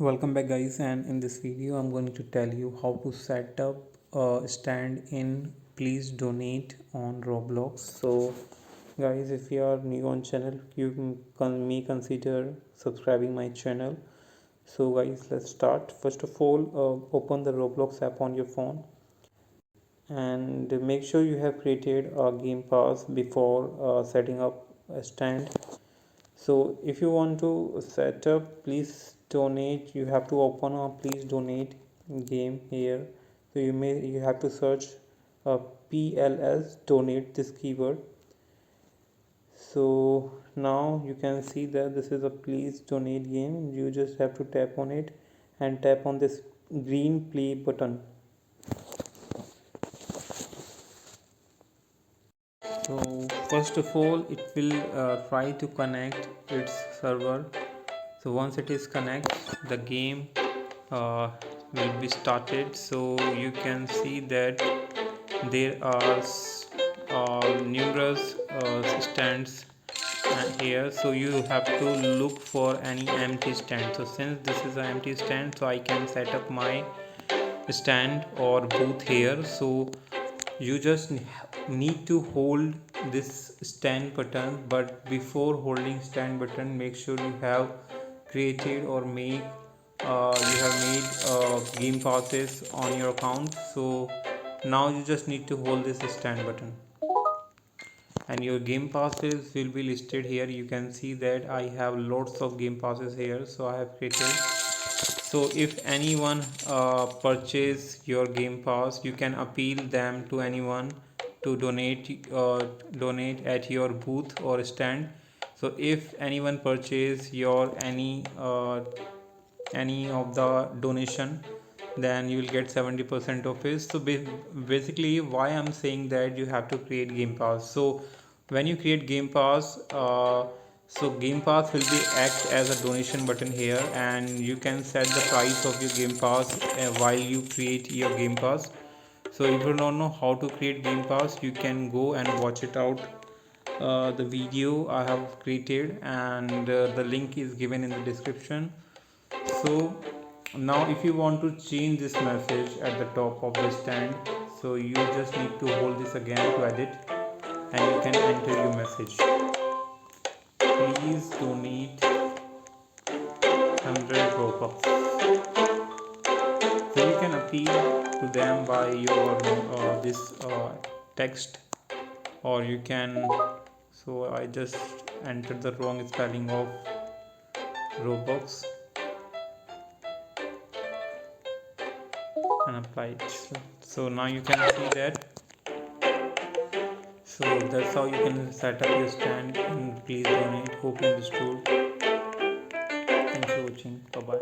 Welcome back guys, and in this video I'm going to tell you how to set up a stand in please donate on Roblox. So guys, if you are new on channel, you may consider subscribing my channel. So guys, let's start. First of all, open the Roblox app on your phone and make sure you have created a game pass before setting up a stand. So if you want to set up please donate, you have to open a please donate game here. So you have to search pls donate, this keyword. So now you can see that this is a please donate game. You just have to tap on it and tap on this green play button. So first of all it will try to connect its server. So once it is connected, the game will be started. So you can see that there are numerous stands here, so you have to look for any empty stand. So since this is an empty stand, so I can set up my stand or booth here. So you just need to hold this stand button, but before holding stand button make sure you have created or you have made game passes on your account. So now you just need to hold this stand button and your game passes will be listed here. You can see that I have lots of game passes here, so I have created. So if anyone purchase your game pass, you can appeal them to anyone to donate at your booth or stand. So if anyone purchase your any of the donation, then you will get 70% of it. So basically why I'm saying that you have to create game pass. So when you create game pass, so game pass will be act as a donation button here, and you can set the price of your game pass while you create your game pass. So if you don't know how to create game pass, you can go and watch it out, the video I have created, and the link is given in the description. So now if you want to change this message at the top of the stand, so you just need to hold this again to edit, and you can enter your message, please donate 100 robux. So you can appeal to them by your this text, or you can, so I just entered the wrong spelling of robux and apply it. So now you can see that. So that's how you can set up your stand and please donate. Hope you understood. Thanks for watching. Bye bye.